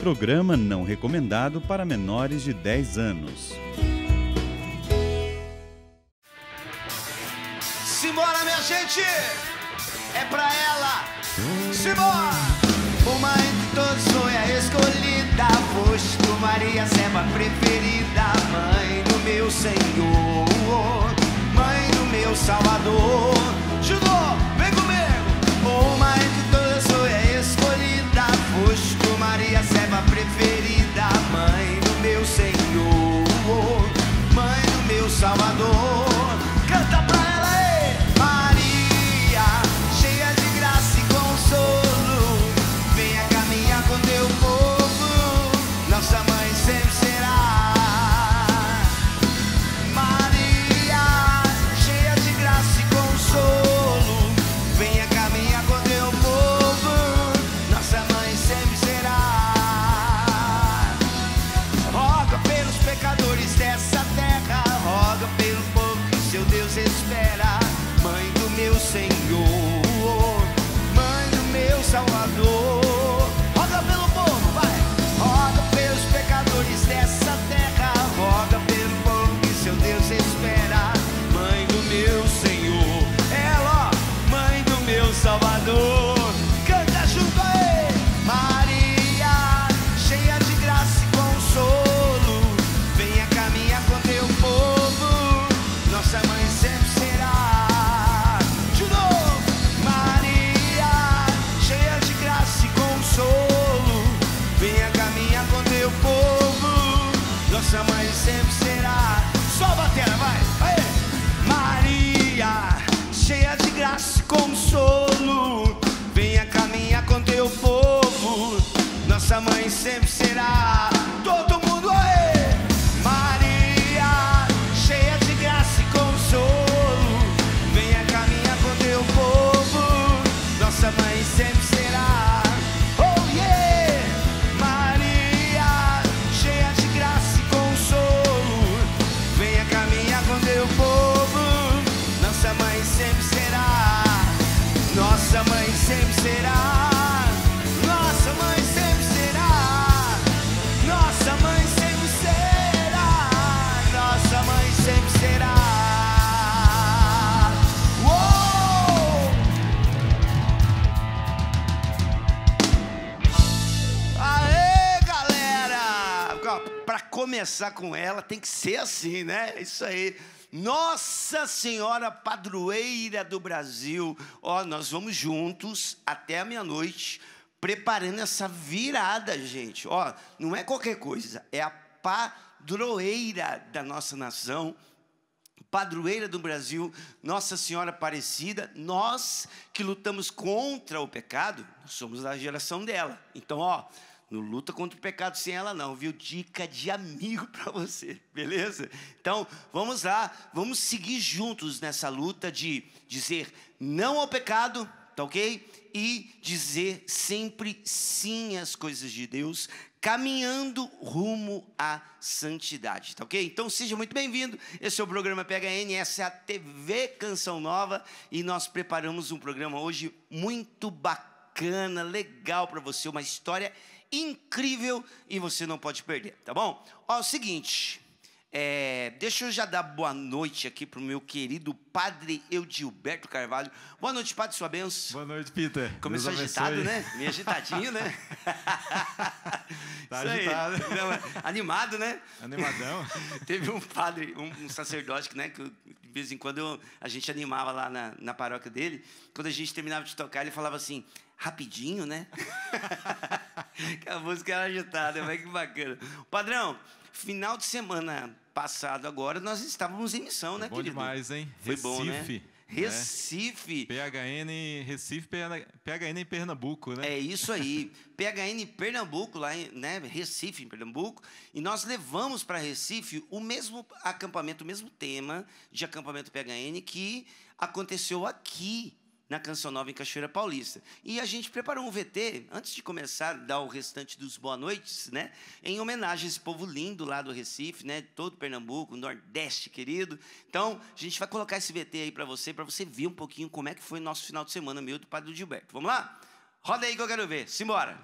Programa não recomendado para menores de 10 anos. Simbora, minha gente! É pra ela! Simbora! Uma entre todos foi a escolhida, foste tu, Maria, serva preferida, mãe do meu Senhor, mãe do meu Salvador. Judô, vem comigo! Uma entre todas foi a escolhida, foste tu, Maria, serva preferida, mãe do meu Senhor, mãe do meu Salvador. Canta pra ela aí! Maria, cheia de graça e consolo, venha caminhar com teu povo, nossa mãe sempre será. Maria, cheia de graça e consolo, venha caminhar com teu povo, nossa mãe sempre será. Roga pelos pecadores dessa terra, roga pelo povo que seu Deus espera, mãe do meu Senhor, mãe do meu Salvador. Roga pelo povo, vai! Roga pelos pecadores dessa terra, roga pelo povo que seu Deus espera, mãe do meu Senhor, ela, mãe do meu Salvador. Canta junto aí! Maria, cheia de graça e consolo, venha caminhar com teu povo, nossa mãe sempre será. De novo! Maria, cheia de graça e consolo, venha caminhar com teu povo, nossa mãe sempre será. Só a bateria, vai! Aí. Maria, cheia de graça e consolo, venha caminhar com teu povo, nossa mãe sempre será. Todo mundo aí! Maria, cheia de graça e consolo, venha caminhar com teu povo, nossa mãe sempre será. Oh yeah! Maria, cheia de graça e consolo, venha caminhar com teu povo, nossa mãe sempre será. Nossa mãe sempre será. Nossa mãe sempre será. Nossa mãe sempre será. Nossa mãe sempre será. Uou! Aê, galera! Pra começar com ela tem que ser assim, né? Isso aí. Nossa Senhora Padroeira do Brasil. Ó, nós vamos juntos até a meia-noite preparando essa virada, gente. Ó, não é qualquer coisa, é a padroeira da nossa nação, padroeira do Brasil, Nossa Senhora Aparecida. Nós que lutamos contra o pecado, nós somos da geração dela. Então, ó, não luta contra o pecado sem ela não, viu? Dica de amigo para você, beleza? Então, vamos lá, vamos seguir juntos nessa luta de dizer não ao pecado, tá ok? E dizer sempre sim às coisas de Deus, caminhando rumo à santidade, tá ok? Então, seja muito bem-vindo, esse é o programa PHN, essa é a TV Canção Nova, e nós preparamos um programa hoje muito bacana, legal para você, uma história incrível e você não pode perder, tá bom? Ó, é o seguinte, deixa eu já dar boa noite aqui pro meu querido Padre Eudilberto Carvalho. Boa noite, Padre, sua bênção. Boa noite, Peter. Começou agitado, né? Meio agitadinho, né? Tá agitado. Não, animado, né? Animadão. Teve um padre, um sacerdote, né? Que de vez em quando a gente animava lá na paróquia dele. Quando a gente terminava de tocar, ele falava assim, rapidinho, né? Que a música era agitada, mas que bacana. Padrão, final de semana passado agora, nós estávamos em missão, né, bom querido? Bom demais, hein? Foi Recife, bom, né? Recife. PHN, Recife, PHN em Pernambuco, né? É isso aí. PHN em Pernambuco, lá em, né, Recife, em Pernambuco. E nós levamos para Recife o mesmo acampamento, o mesmo tema de acampamento PHN que aconteceu aqui na Canção Nova, em Cachoeira Paulista. E a gente preparou um VT, antes de começar a dar o restante dos boa noites, né? Em homenagem a esse povo lindo lá do Recife, né? Todo Pernambuco, Nordeste, querido. Então, a gente vai colocar esse VT aí para você ver um pouquinho como é que foi o nosso final de semana, meu, do Padre Gilberto. Vamos lá? Roda aí que eu quero ver. Simbora!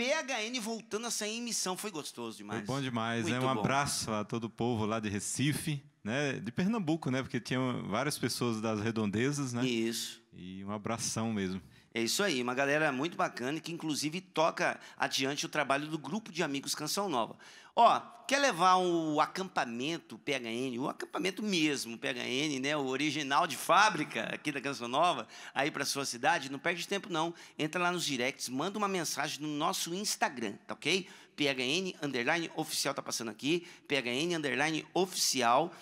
PHN voltando a sair em missão. Foi gostoso demais. Foi bom demais, né? Muito Um bom. abraço a todo o povo lá de Recife, né? De Pernambuco, né? Porque tinha várias pessoas das redondezas, né? Isso. E um abração mesmo. É isso aí, uma galera muito bacana que inclusive toca adiante o trabalho do grupo de amigos Canção Nova. Ó, quer levar o acampamento PHN, o acampamento mesmo PHN, né, o original de fábrica aqui da Canção Nova, aí para sua cidade? Não perde tempo não. Entra lá nos directs, manda uma mensagem no nosso Instagram, tá ok? PHN_oficial tá passando aqui, PHN_oficial.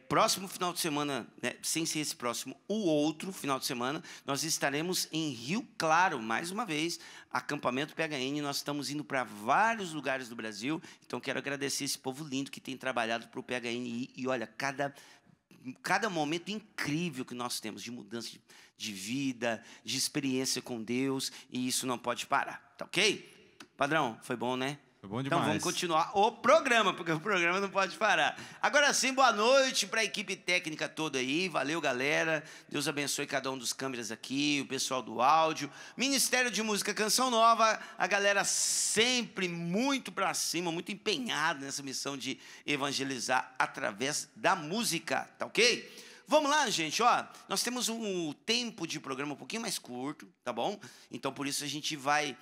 Próximo final de semana, né, sem ser esse próximo, o outro final de semana, nós estaremos em Rio Claro, mais uma vez, acampamento PHN. Nós estamos indo para vários lugares do Brasil, então quero agradecer esse povo lindo que tem trabalhado para o PHN. E olha, cada momento incrível que nós temos de mudança de vida, de experiência com Deus, e isso não pode parar, tá ok? Padrão, foi bom, né? Foi bom Então demais. vamos continuar o programa, porque o programa não pode parar. Agora sim, boa noite para a equipe técnica toda aí. Valeu, galera. Deus abençoe cada um dos câmeras aqui, o pessoal do áudio. Ministério de Música Canção Nova, a galera sempre muito para cima, muito empenhada nessa missão de evangelizar através da música, tá ok? Vamos lá, gente, ó, nós temos um tempo de programa um pouquinho mais curto, tá bom? Então, por isso, a gente vai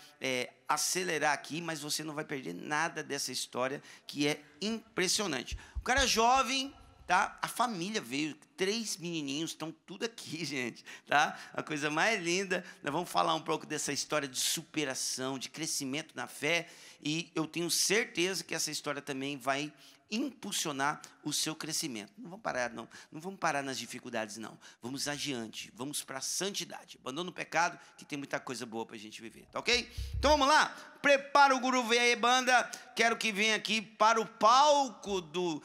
acelerar aqui, mas você não vai perder nada dessa história, que é impressionante. O cara é jovem, tá? A família veio, 3 menininhos, estão tudo aqui, gente, tá? A coisa mais linda. Nós vamos falar um pouco dessa história de superação, de crescimento na fé, e eu tenho certeza que essa história também vai impulsionar o seu crescimento. Não vamos parar, não vamos parar nas dificuldades, não. Vamos adiante, vamos para a santidade. Abandona o pecado, que tem muita coisa boa para a gente viver, tá ok? Então vamos lá, prepara o guru, vem aí, banda. Quero que venha aqui para o palco do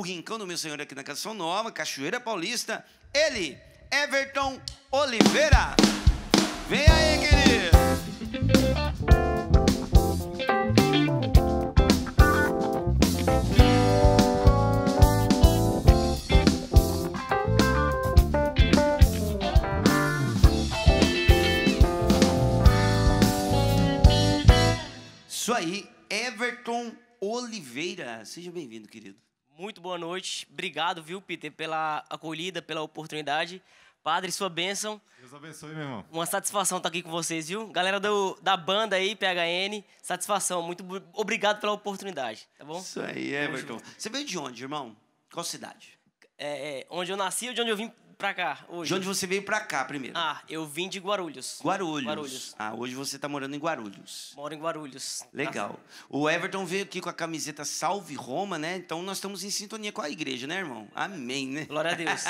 Rincão do Meu Senhor aqui na Canção Nova, Cachoeira Paulista, ele, Everton Oliveira. Vem aí, querido. Isso aí, Everton Oliveira. Seja bem-vindo, querido. Muito boa noite. Obrigado, viu, Peter, pela acolhida, pela oportunidade. Padre, sua bênção. Deus abençoe, meu irmão. Uma satisfação estar aqui com vocês, viu? Galera da banda aí, PHN, satisfação. Muito obrigado pela oportunidade, tá bom? Isso aí, Everton. Você veio de onde, irmão? Qual cidade? Onde eu nasci ou de onde eu vim pra cá hoje? De onde você veio pra cá primeiro? Ah, eu vim de Guarulhos. Guarulhos. Ah, hoje você tá morando em Guarulhos. Moro em Guarulhos. Legal. O Everton veio aqui com a camiseta Salve Roma, né? Então nós estamos em sintonia com a igreja, né, irmão? Amém, né? Glória a Deus.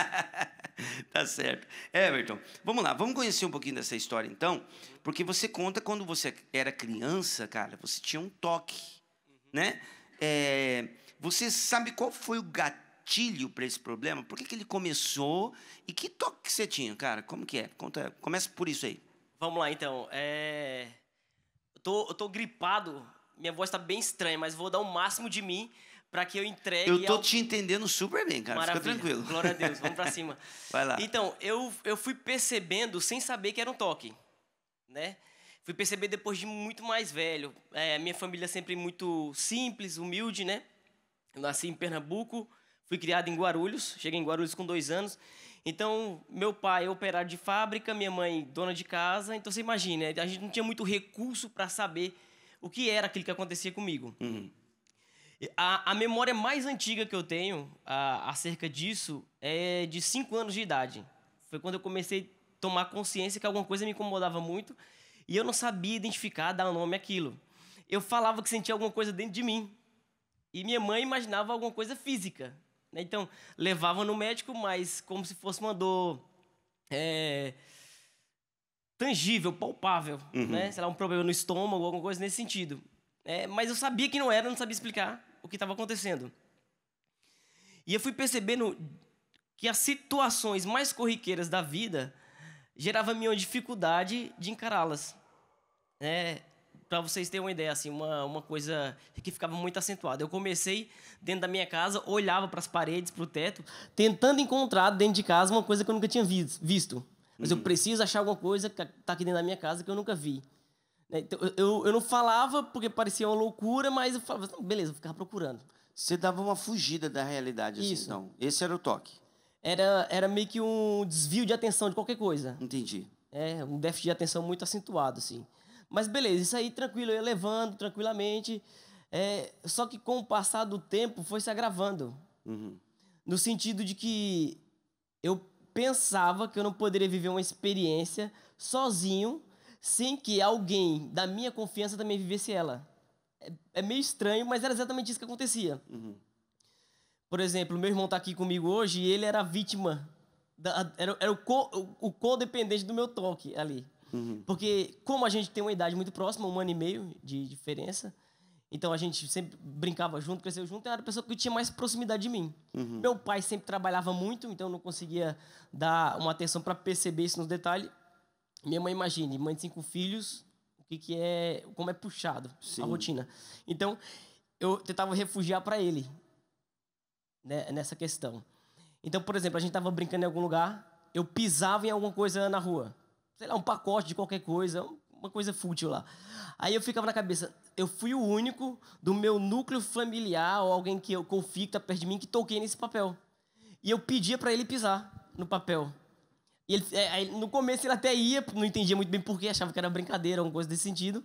Tá certo. Everton, vamos lá, vamos conhecer um pouquinho dessa história, então, porque você conta quando você era criança, cara, você tinha um toque, né? Você sabe qual foi o gatilho para esse problema? Por que ele começou e que toque que você tinha, cara? Como que é? Começa por isso aí. Vamos lá, então. Eu tô gripado, minha voz tá bem estranha, mas vou dar o máximo de mim para que eu entregue. Eu tô te entendendo super bem, cara. Maravilha. Fica tranquilo. Glória a Deus, vamos para cima. Vai lá. Então, eu fui percebendo sem saber que era um toque, né? Fui perceber depois de muito mais velho. Minha família sempre muito simples, humilde, né? Eu nasci em Pernambuco, fui criado em Guarulhos, cheguei em Guarulhos com 2 anos. Então, meu pai é operário de fábrica, minha mãe dona de casa. Então, você imagina, a gente não tinha muito recurso para saber o que era aquilo que acontecia comigo. Uhum. A memória mais antiga que eu tenho acerca disso é de 5 anos de idade. Foi quando eu comecei a tomar consciência que alguma coisa me incomodava muito e eu não sabia identificar, dar um nome àquilo. Eu falava que sentia alguma coisa dentro de mim e minha mãe imaginava alguma coisa física, né? Então, levava no médico, mas como se fosse uma dor tangível, palpável, né? Sei lá, um problema no estômago, alguma coisa nesse sentido. Mas eu sabia que não era, eu não sabia explicar o que estava acontecendo. E eu fui percebendo que as situações mais corriqueiras da vida geravam a minha dificuldade de encará-las. Para vocês terem uma ideia, assim, uma coisa que ficava muito acentuada. Eu comecei dentro da minha casa, olhava para as paredes, para o teto, tentando encontrar dentro de casa uma coisa que eu nunca tinha visto. Mas eu preciso achar alguma coisa que está aqui dentro da minha casa que eu nunca vi. né? Então, eu não falava porque parecia uma loucura, mas eu falava, "Não, beleza, eu ficava procurando." Você dava uma fugida da realidade, assim, Isso. então. Esse era o toque. Era meio que um desvio de atenção de qualquer coisa. Entendi. Um déficit de atenção muito acentuado, assim. Mas beleza, isso aí tranquilo, eu ia levando tranquilamente. Só que com o passar do tempo foi se agravando. No sentido de que eu pensava que eu não poderia viver uma experiência sozinho sem que alguém da minha confiança também vivesse ela. É meio estranho, mas era exatamente isso que acontecia. Por exemplo, meu irmão está aqui comigo hoje e ele era vítima, era o codependente do meu toque ali. Porque como a gente tem uma idade muito próxima, 1 ano e meio de diferença, então a gente sempre brincava junto, cresceu junto, era a pessoa que tinha mais proximidade de mim. Meu pai sempre trabalhava muito, então eu não conseguia dar uma atenção para perceber isso nos detalhes. Minha mãe, imagine, mãe de 5 filhos, como é puxado a rotina. Então, eu tentava refugiar para ele, né, nessa questão. Então, por exemplo, a gente estava brincando em algum lugar, eu pisava em alguma coisa na rua. Sei lá, um pacote de qualquer coisa, uma coisa fútil lá. Aí eu ficava na cabeça, eu fui o único do meu núcleo familiar ou alguém que eu confio que está perto de mim que toquei nesse papel. E eu pedia para ele pisar no papel. E ele, no começo ele até ia, não entendia muito bem porquê, achava que era brincadeira, alguma coisa desse sentido.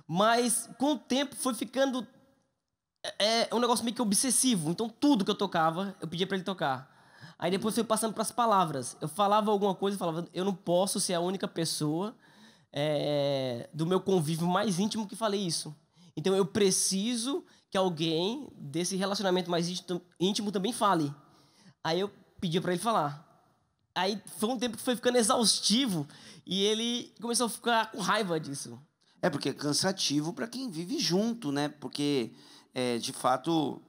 Mas com o tempo foi ficando um negócio meio que obsessivo. Então tudo que eu tocava, eu pedia para ele tocar. Aí depois foi passando para as palavras. Eu falava alguma coisa e falava, eu não posso ser a única pessoa do meu convívio mais íntimo que falei isso. Então eu preciso que alguém desse relacionamento mais íntimo também fale. Aí eu pedia para ele falar. Aí foi um tempo que foi ficando exaustivo e ele começou a ficar com raiva disso. Porque é cansativo para quem vive junto, né? Porque, de fato,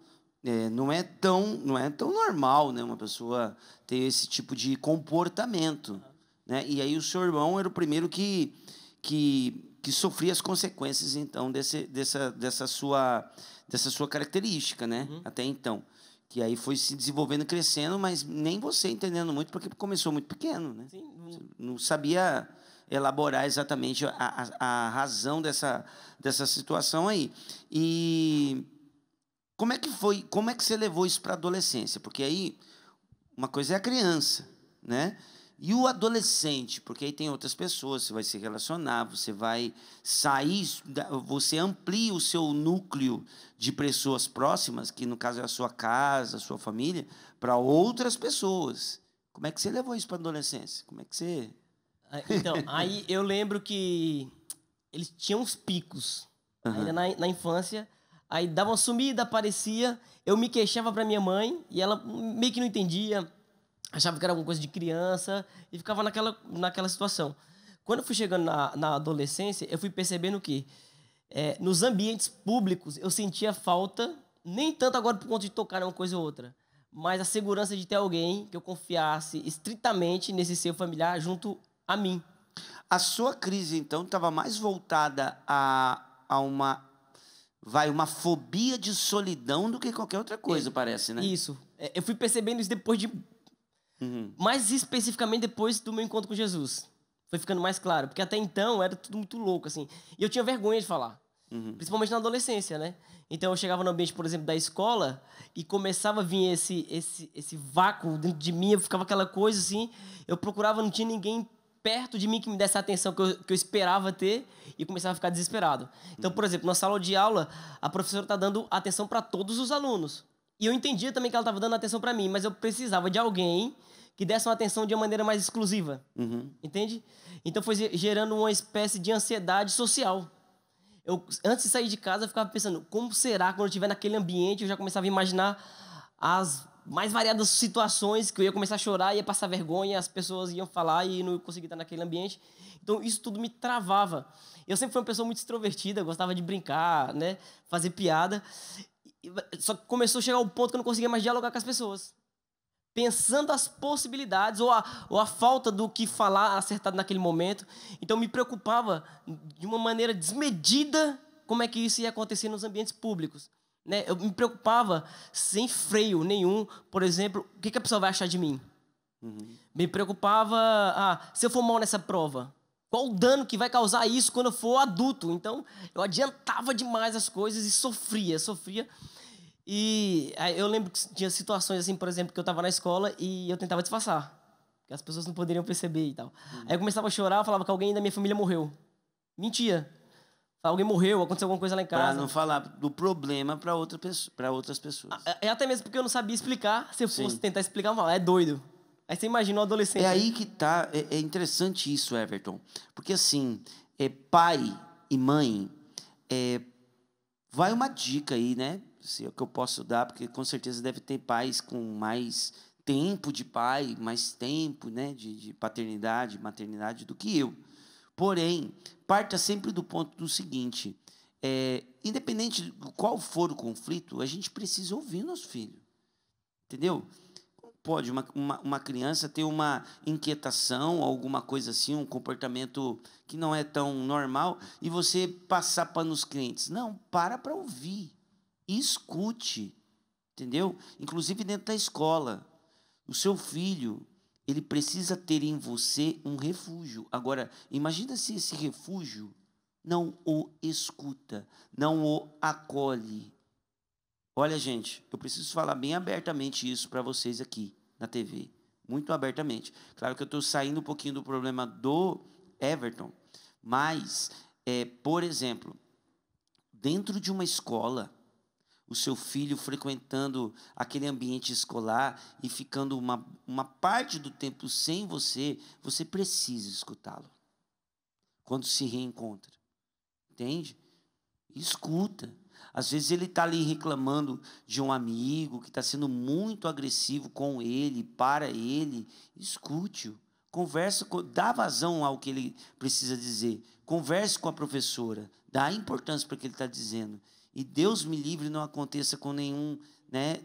não é tão normal, né? Uma pessoa ter esse tipo de comportamento, né? E aí o seu irmão era o primeiro que sofria as consequências, então, dessa sua característica, né? Até então. Que aí foi se desenvolvendo, crescendo, mas nem você entendendo muito, porque começou muito pequeno, né? Sim. Não sabia elaborar exatamente a razão dessa situação aí. E como é que foi? Como é que você levou isso para a adolescência? Porque aí uma coisa é a criança, né? E o adolescente, porque aí tem outras pessoas, você vai se relacionar, você vai sair, você amplia o seu núcleo de pessoas próximas, que no caso é a sua casa, a sua família, para outras pessoas. Como é que você levou isso para a adolescência? Como é que você... Então, aí eu lembro que eles tinham uns picos, ainda na infância, aí dava uma sumida, aparecia, eu me queixava para minha mãe, e ela meio que não entendia, achava que era alguma coisa de criança e ficava naquela situação. Quando eu fui chegando na adolescência, eu fui percebendo que nos ambientes públicos eu sentia falta, nem tanto agora por conta de tocar uma coisa ou outra, mas a segurança de ter alguém que eu confiasse estritamente nesse seu familiar junto a mim. A sua crise, então, estava mais voltada a uma fobia de solidão do que qualquer outra coisa, parece, né? Isso. Eu fui percebendo isso depois de... Mais especificamente depois do meu encontro com Jesus. Foi ficando mais claro. Porque até então era tudo muito louco, assim. E eu tinha vergonha de falar. Principalmente na adolescência, né? Então eu chegava no ambiente, por exemplo, da escola e começava a vir esse vácuo dentro de mim. Eu ficava aquela coisa assim. Eu procurava, não tinha ninguém perto de mim que me desse a atenção que eu esperava ter e começava a ficar desesperado. Então, por exemplo, na sala de aula, a professora está dando atenção para todos os alunos. E eu entendia também que ela estava dando atenção para mim, mas eu precisava de alguém que desse uma atenção de uma maneira mais exclusiva. Entende? Então foi gerando uma espécie de ansiedade social. Eu, antes de sair de casa, eu ficava pensando, como será quando eu estiver naquele ambiente? Eu já começava a imaginar as mais variadas situações que eu ia começar a chorar, ia passar vergonha, as pessoas iam falar e não conseguia estar naquele ambiente. Então isso tudo me travava. Eu sempre fui uma pessoa muito extrovertida, gostava de brincar, né, fazer piada. Só que começou a chegar ao ponto que eu não conseguia mais dialogar com as pessoas. Pensando as possibilidades ou a falta do que falar acertado naquele momento. Então me preocupava de uma maneira desmedida como é que isso ia acontecer nos ambientes públicos. Né? Eu me preocupava sem freio nenhum. Por exemplo, o que a pessoa vai achar de mim? Me preocupava, se eu for mal nessa prova, Qual o dano que vai causar isso quando eu for adulto? Então, eu adiantava demais as coisas e sofria. E aí, eu lembro que tinha situações assim, por exemplo, que eu estava na escola e eu tentava disfarçar, que as pessoas não poderiam perceber e tal. Aí eu começava a chorar, eu falava que alguém da minha família morreu. Mentia. Alguém morreu, aconteceu alguma coisa lá em casa. Para não falar do problema para outras pessoas. É até mesmo porque eu não sabia explicar. Se eu fosse tentar explicar, eu falava, é doido. Aí você imagina um adolescente. É aí que tá, é interessante isso, Everton. Porque assim, pai e mãe, vai uma dica aí, né? Se é o que eu posso dar, porque com certeza deve ter pais com mais tempo de pai, mais tempo, né, de paternidade, maternidade do que eu. Porém, parta sempre do ponto do seguinte, independente de qual for o conflito, a gente precisa ouvir nosso filho. Entendeu? Pode uma criança ter uma inquietação, alguma coisa assim, um comportamento que não é tão normal, e você passar panos quentes. Não, para ouvir. Escute. Entendeu? Inclusive dentro da escola. O seu filho, ele precisa ter em você um refúgio. Agora, imagina se esse refúgio não o escuta, não o acolhe. Olha, gente, eu preciso falar bem abertamente isso para vocês aqui na TV. Muito abertamente. Claro que eu estou saindo um pouquinho do problema do Everton, mas, por exemplo, dentro de uma escola, o seu filho frequentando aquele ambiente escolar e ficando uma parte do tempo sem você, você precisa escutá-lo. Quando se reencontra. Entende? Escuta. Às vezes ele está ali reclamando de um amigo que está sendo muito agressivo com ele, para ele. Escute-o. Conversa, dá vazão ao que ele precisa dizer. Converse com a professora. Dá importância para o que ele está dizendo. E Deus me livre não aconteça com nenhum, né,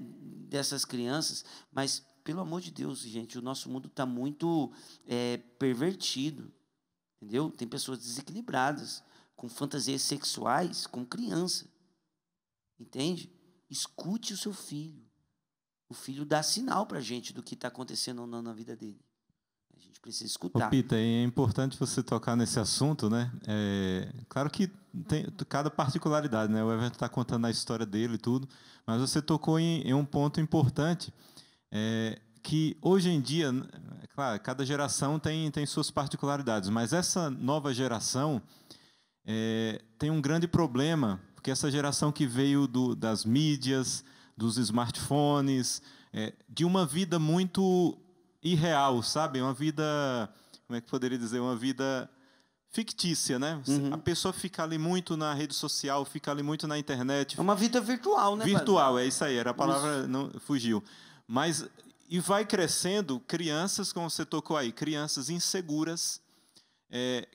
dessas crianças. Mas, pelo amor de Deus, gente, o nosso mundo está muito pervertido. Entendeu? Tem pessoas desequilibradas, com fantasias sexuais, com criança. Entende? Escute o seu filho. O filho dá sinal para a gente do que está acontecendo ou não na vida dele. A gente precisa escutar. Ô, Pita, é importante você tocar nesse assunto, né? Claro que tem cada particularidade, né? O Everton está contando a história dele e tudo, mas você tocou em um ponto importante, que hoje em dia, claro, cada geração tem suas particularidades, mas essa nova geração tem um grande problema, porque essa geração que veio das mídias, dos smartphones, de uma vida muito irreal, sabe? Uma vida, como é que poderia dizer? Uma vida fictícia, né? A pessoa fica ali muito na rede social, fica ali muito na internet. É uma vida virtual, né? Virtual, é isso aí, era a palavra, não fugiu. Mas, e vai crescendo crianças, como você tocou aí, crianças inseguras,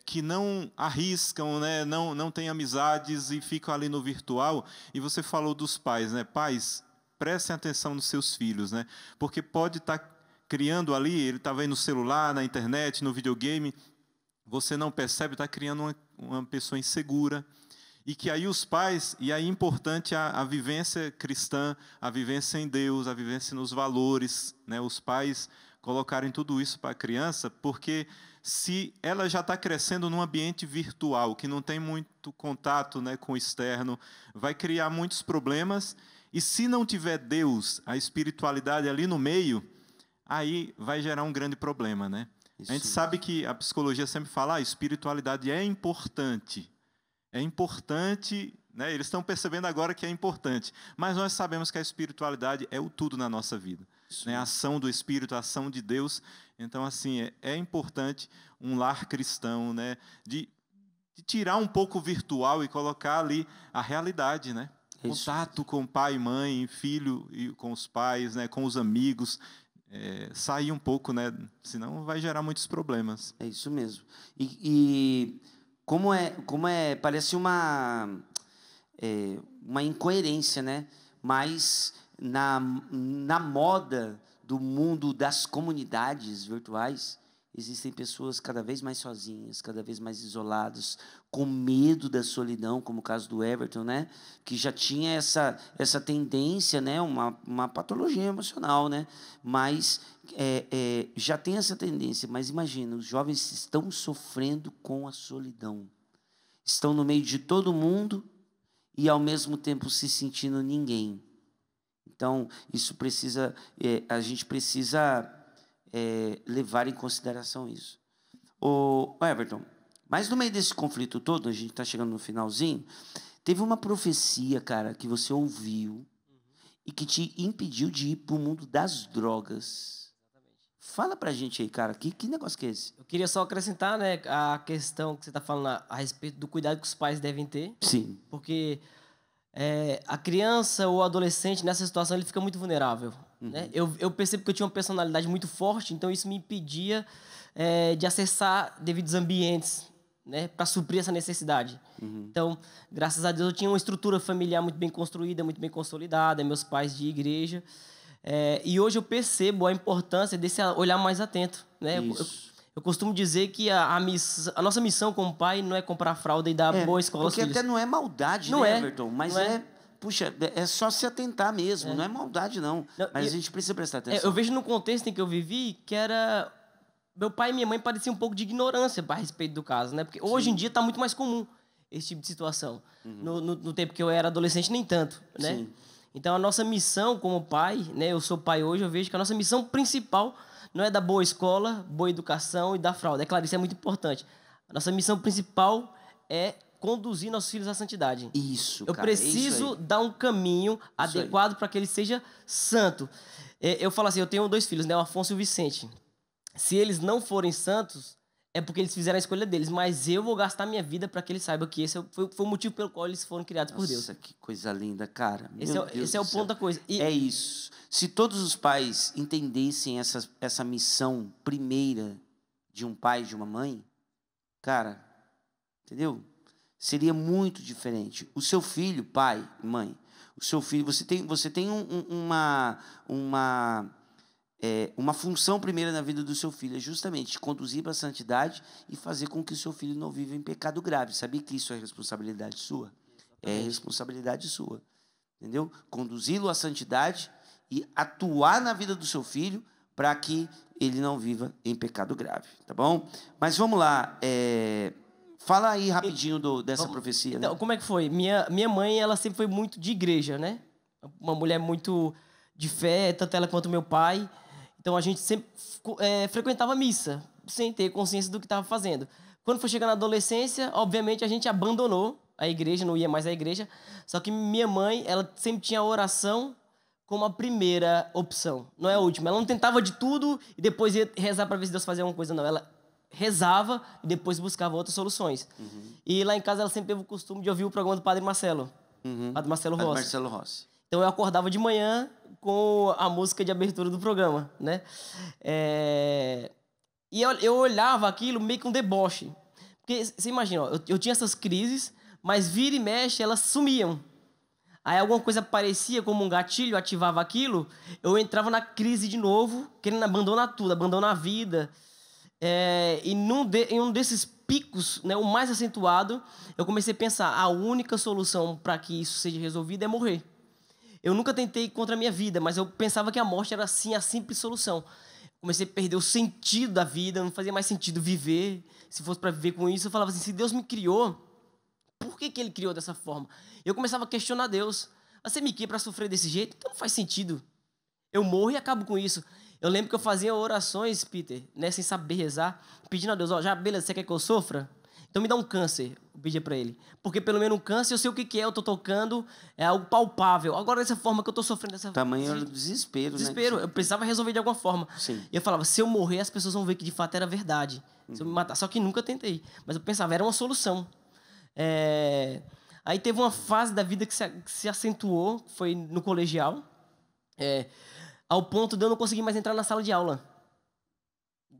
que não arriscam, né? não têm amizades e ficam ali no virtual. E você falou dos pais, né? Pais, prestem atenção nos seus filhos, né? Porque pode estar criando ali, ele está vendo no celular, na internet, no videogame, você não percebe, está criando uma pessoa insegura. E que aí os pais, e aí é importante a vivência cristã, a vivência em Deus, a vivência nos valores, né? Os pais colocarem tudo isso para a criança, porque se ela já está crescendo num ambiente virtual, que não tem muito contato, né, com o externo, vai criar muitos problemas, e se não tiver Deus, a espiritualidade ali no meio, aí vai gerar um grande problema, né? Isso. A gente sabe que a psicologia sempre fala, a espiritualidade é importante. É importante, né? Eles estão percebendo agora que é importante, mas nós sabemos que a espiritualidade é o tudo na nossa vida. Né? A ação do Espírito, a ação de Deus. Então, assim, é importante um lar cristão, né? de tirar um pouco o virtual e colocar ali a realidade, né? Contato com pai, mãe, filho, e com os pais, né? Com os amigos. Sair um pouco, né? Senão vai gerar muitos problemas. É isso mesmo. E como parece uma incoerência, né? Mas na moda do mundo das comunidades virtuais, existem pessoas cada vez mais sozinhas, cada vez mais isoladas, com medo da solidão, como o caso do Everton, né? Que já tinha essa tendência, né? Uma patologia emocional, né? Mas já tem essa tendência. Mas imagina, os jovens estão sofrendo com a solidão. Estão no meio de todo mundo e, ao mesmo tempo, se sentindo ninguém. Então, isso precisa, a gente precisa levar em consideração isso. Ô, Everton, mas no meio desse conflito todo, a gente está chegando no finalzinho, teve uma profecia, cara, que você ouviu e que te impediu de ir para o mundo das drogas. Fala pra gente aí, cara, que negócio que é esse? Eu queria só acrescentar, né, a questão que você está falando a respeito do cuidado que os pais devem ter. Sim. Porque a criança ou o adolescente, nessa situação, ele fica muito vulnerável. Né? Eu percebo que eu tinha uma personalidade muito forte, então isso me impedia de acessar devidos ambientes, né, para suprir essa necessidade. Então, graças a Deus, eu tinha uma estrutura familiar muito bem construída, muito bem consolidada, meus pais de igreja. E hoje eu percebo a importância desse olhar mais atento. Né? Eu costumo dizer que a nossa missão como pai não é comprar fralda e dar boa escola aos filhos. Porque até não é maldade, não né, Everton? Mas não puxa, é só se atentar mesmo, não é maldade, não. Mas a gente precisa prestar atenção. Eu vejo no contexto em que eu vivi que era... Meu pai e minha mãe pareciam um pouco de ignorância a respeito do caso, né? Porque hoje em dia está muito mais comum esse tipo de situação. No tempo que eu era adolescente, nem tanto, né? Sim. Então, a nossa missão como pai, né? Eu sou pai hoje, eu vejo que a nossa missão principal não é da boa escola, boa educação e da fralda. É claro, isso é muito importante. A nossa missão principal é conduzir nossos filhos à santidade. Isso, Eu cara, preciso dar um caminho adequado para que ele seja santo. Eu falo assim, eu tenho 2 filhos, né? O Afonso e o Vicente. Se eles não forem santos, é porque eles fizeram a escolha deles. Mas eu vou gastar minha vida para que eles saibam que esse foi o motivo pelo qual eles foram criados por Deus. Nossa, que coisa linda, cara. Esse é o ponto da coisa. É isso. Se todos os pais entendessem essa missão primeira de um pai e de uma mãe, cara, entendeu? Seria muito diferente. O seu filho, pai, mãe, o seu filho, você tem uma função primeira na vida do seu filho, é justamente conduzir para a santidade e fazer com que o seu filho não viva em pecado grave. Sabia que isso é responsabilidade sua? É responsabilidade sua. Entendeu? Conduzi-lo à santidade e atuar na vida do seu filho para que ele não viva em pecado grave. Tá bom? Mas vamos lá. Fala aí rapidinho dessa profecia. Então, né? como é que foi? Minha mãe, ela sempre foi muito de igreja, né? Uma mulher muito de fé, tanto ela quanto meu pai. Então, a gente sempre frequentava missa, sem ter consciência do que estava fazendo. Quando foi chegar na adolescência, obviamente, a gente abandonou a igreja, não ia mais à igreja. Só que minha mãe, ela sempre tinha a oração como a primeira opção, não é a última. Ela não tentava de tudo e depois ia rezar para ver se Deus fazia alguma coisa, não. Ela rezava e depois buscava outras soluções. E lá em casa, ela sempre teve o costume de ouvir o programa do Padre Marcelo. Padre Marcelo Rossi. Padre Marcelo Rossi. Então, eu acordava de manhã com a música de abertura do programa, né? E eu olhava aquilo meio que um deboche. Porque, você imagina, ó, eu tinha essas crises, mas vira e mexe, elas sumiam. Aí alguma coisa parecia como um gatilho, ativava aquilo, eu entrava na crise de novo, querendo abandonar tudo, abandonar a vida. E em um desses picos, né, o mais acentuado, eu comecei a pensar, a única solução para que isso seja resolvido é morrer. Eu nunca tentei ir contra a minha vida, mas eu pensava que a morte era assim a simples solução. Comecei a perder o sentido da vida, não fazia mais sentido viver. Se fosse para viver com isso, eu falava assim, se Deus me criou, por que Ele criou dessa forma? Eu começava a questionar Deus. Você me cria para sofrer desse jeito? Então não faz sentido. Eu morro e acabo com isso. Eu lembro que eu fazia orações, Peter, né, sem saber rezar, pedindo a Deus, já, beleza, você quer que eu sofra? Então me dá um câncer, eu pedia para ele. Porque pelo menos um câncer eu sei o que é, eu estou tocando, é algo palpável. Agora, dessa forma que eu estou sofrendo, dessa Tamanho era desespero, né? Desespero, eu precisava resolver de alguma forma. Sim. E eu falava, se eu morrer, as pessoas vão ver que de fato era verdade. Se eu me matar, só que nunca tentei. Mas eu pensava, era uma solução. Aí teve uma fase da vida que se acentuou, foi no colegial, ao ponto de eu não conseguir mais entrar na sala de aula.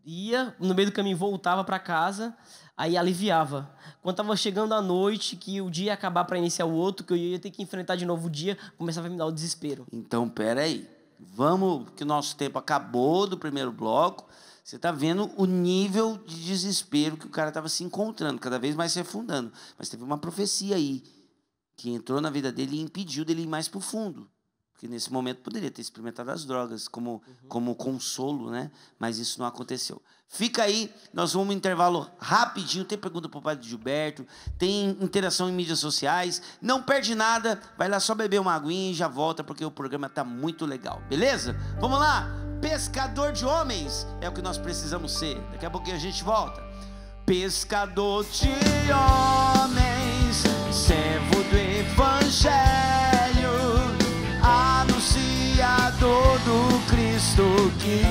Ia, no meio do caminho, voltava para casa, aí aliviava. Quando estava chegando a noite, que o dia ia acabar para iniciar o outro, que eu ia ter que enfrentar de novo o dia, começava a me dar o desespero. Então, peraí. Vamos, que o nosso tempo acabou do primeiro bloco. Você está vendo o nível de desespero que o cara estava se encontrando, cada vez mais se afundando. Mas teve uma profecia aí, que entrou na vida dele e impediu dele ir mais para o fundo. Porque nesse momento poderia ter experimentado as drogas como consolo, né? Mas isso não aconteceu. Fica aí, nós vamos um intervalo rapidinho. Tem pergunta para o Padre Gilberto, tem interação em mídias sociais. Não perde nada, vai lá só beber uma aguinha e já volta, porque o programa está muito legal, beleza? Vamos lá, pescador de homens é o que nós precisamos ser. Daqui a pouquinho a gente volta. Pescador de homens, servo do Evangelho, anunciador do Cristo que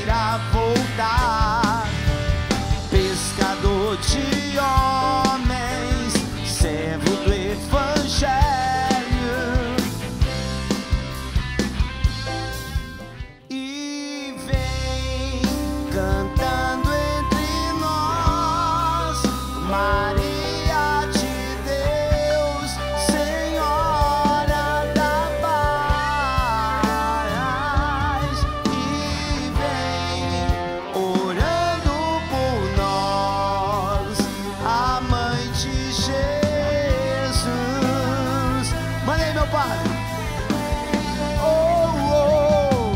irá voltar. Pescador de homens, servo do Evangelho, e vem cantando entre nós, Maria de Deus, Senhora da paz, e vem orando por nós, a Mãe de Jesus. Manda aí, meu Padre. Oh,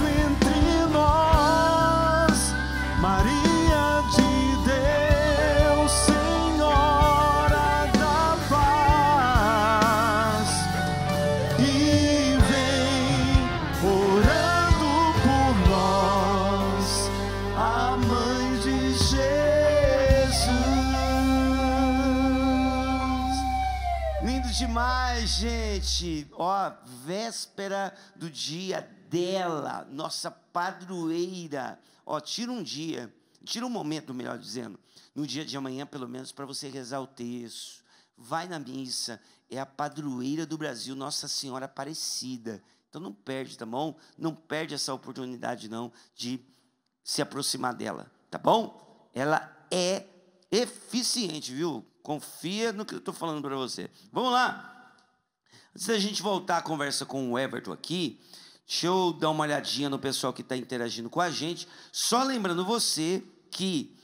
entre nós, Maria de Deus, Senhora da paz, e vem orando por nós, a Mãe de Jesus. Lindo demais, gente. Ó, véspera do dia dela, nossa padroeira. Ó, tira um dia, tira um momento, melhor dizendo, no dia de amanhã, pelo menos, para você rezar o texto. Vai na missa, é a padroeira do Brasil, Nossa Senhora Aparecida. Então não perde, tá bom? Não perde essa oportunidade, não, de se aproximar dela, tá bom? Ela é eficiente, viu? Confia no que eu estou falando para você. Vamos lá. Antes da gente voltar a conversa com o Everton aqui, deixa eu dar uma olhadinha no pessoal que está interagindo com a gente. Só lembrando você que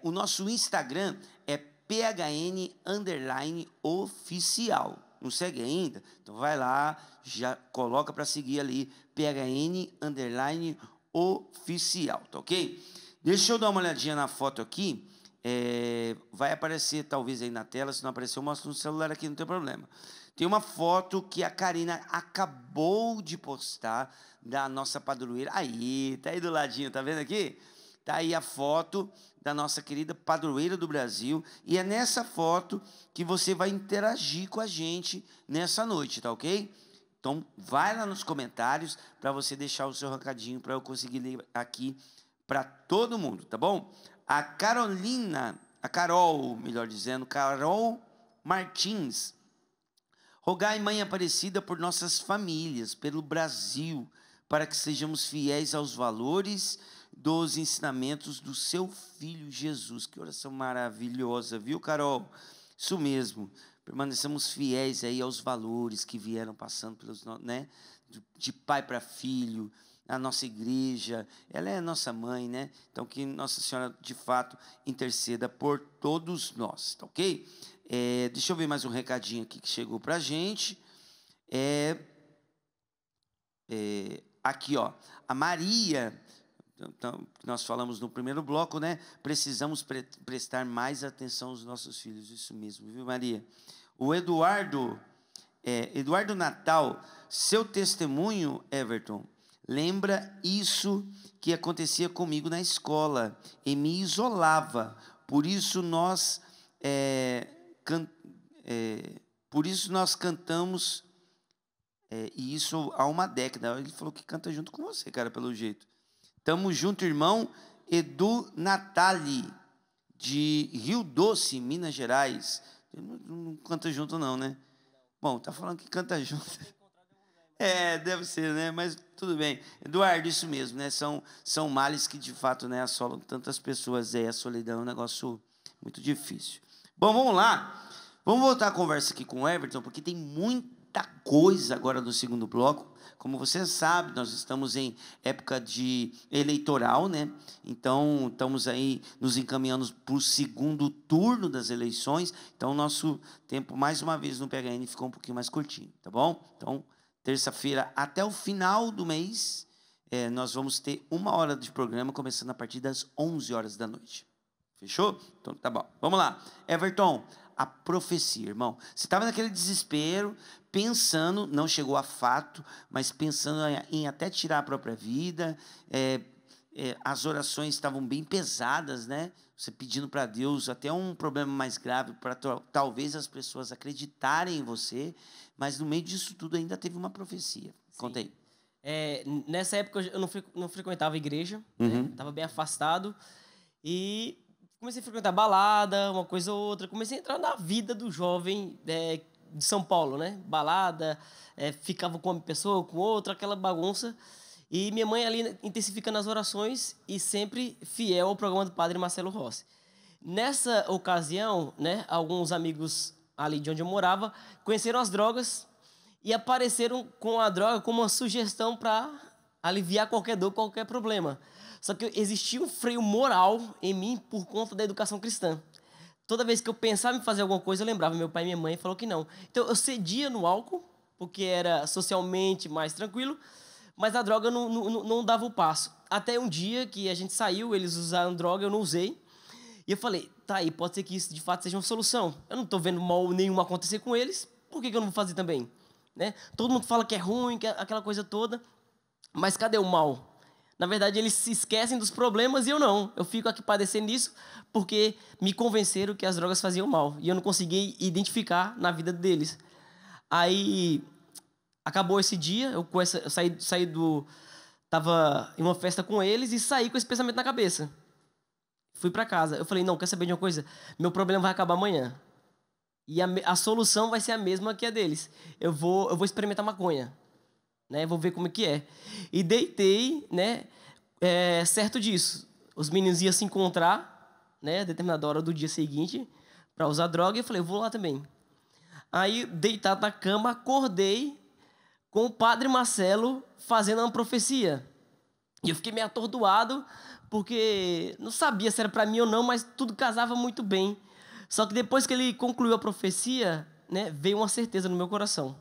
o nosso Instagram é PHN_oficial. Não segue ainda? Então vai lá, já coloca para seguir ali, PHN_oficial, tá ok? Deixa eu dar uma olhadinha na foto aqui. Vai aparecer talvez aí na tela, se não aparecer eu mostro no celular aqui, não tem problema. Tem uma foto que a Karina acabou de postar da nossa padroeira. Aí, tá aí do ladinho, tá vendo aqui? Tá aí a foto da nossa querida padroeira do Brasil. E é nessa foto que você vai interagir com a gente nessa noite, tá ok? Então, vai lá nos comentários para você deixar o seu recadinho para eu conseguir ler aqui para todo mundo, tá bom? A Carol, melhor dizendo, Carol Martins. Rogai, Mãe Aparecida, por nossas famílias, pelo Brasil, para que sejamos fiéis aos valores dos ensinamentos do seu Filho Jesus. Que oração maravilhosa, viu, Carol? Isso mesmo. Permanecemos fiéis aí aos valores que vieram passando pelos, né, de pai para filho. A nossa igreja, ela é a nossa mãe, né? Então, que Nossa Senhora, de fato, interceda por todos nós, tá ok? Deixa eu ver mais um recadinho aqui que chegou para a gente. Aqui, ó, a Maria, então, nós falamos no primeiro bloco, né? Precisamos prestar mais atenção aos nossos filhos, isso mesmo, viu, Maria? O Eduardo Natal, seu testemunho, Everton, lembra isso que acontecia comigo na escola e me isolava. Por isso nós cantamos, e isso há uma década. Ele falou que canta junto com você, cara, pelo jeito. Tamo junto, irmão. Edu Natali, de Rio Doce, Minas Gerais. Não canta junto não, né? Bom, tá falando que canta junto. Deve ser, né? Mas tudo bem. Eduardo, isso mesmo, né? São males que, de fato, né, assolam tantas pessoas. A solidão é um negócio muito difícil. Bom, vamos lá. Vamos voltar a conversa aqui com o Everton, porque tem muita muita coisa agora no segundo bloco. Como você sabe, nós estamos em época de eleitoral, né? Então, estamos aí nos encaminhando para o segundo turno das eleições. Então, nosso tempo, mais uma vez, no PHN ficou um pouquinho mais curtinho, tá bom? Então, terça-feira, até o final do mês, nós vamos ter 1 hora de programa, começando a partir das 11 horas da noite. Fechou? Então, tá bom. Vamos lá. Everton, a profecia, irmão. Você estava naquele desespero, pensando, não chegou a fato, mas pensando em até tirar a própria vida. As orações estavam bem pesadas, né? Você pedindo para Deus até um problema mais grave, para talvez as pessoas acreditarem em você, mas no meio disso tudo ainda teve uma profecia. Sim. Conta aí. Nessa época eu não frequentava a igreja, estava bem afastado, e comecei a frequentar balada, uma coisa ou outra. Comecei a entrar na vida do jovem de São Paulo, né? Balada, ficava com uma pessoa, com outra, aquela bagunça. E minha mãe ali intensificando as orações e sempre fiel ao programa do Padre Marcelo Rossi. Nessa ocasião, né, alguns amigos ali de onde eu morava conheceram as drogas e apareceram com a droga como uma sugestão para aliviar qualquer dor, qualquer problema. Só que existia um freio moral em mim por conta da educação cristã. Toda vez que eu pensava em fazer alguma coisa, eu lembrava meu pai e minha mãe falou que não. Então, eu cedia no álcool, porque era socialmente mais tranquilo, mas a droga não dava o passo. Até um dia que a gente saiu, eles usaram droga, eu não usei. E eu falei, tá aí, pode ser que isso de fato seja uma solução. Eu não estou vendo mal nenhum acontecer com eles, por que eu não vou fazer também? Né? Todo mundo fala que é ruim, que é aquela coisa toda, mas cadê o mal? Na verdade, eles se esquecem dos problemas e eu não. Eu fico aqui padecendo nisso porque me convenceram que as drogas faziam mal. E eu não consegui identificar na vida deles. Aí, acabou esse dia, eu saí tava em uma festa com eles e saí com esse pensamento na cabeça. Fui para casa. Eu falei, não, quer saber de uma coisa? Meu problema vai acabar amanhã. E a solução vai ser a mesma que a deles. Eu vou experimentar maconha. Né, vou ver como é que é. E deitei, né, certo disso. Os meninos iam se encontrar, né, a determinada hora do dia seguinte, para usar droga, e eu falei, eu vou lá também. Aí, deitado na cama, acordei com o Padre Marcelo fazendo uma profecia. E eu fiquei meio atordoado, porque não sabia se era para mim ou não, mas tudo casava muito bem. Só que depois que ele concluiu a profecia, né, veio uma certeza no meu coração.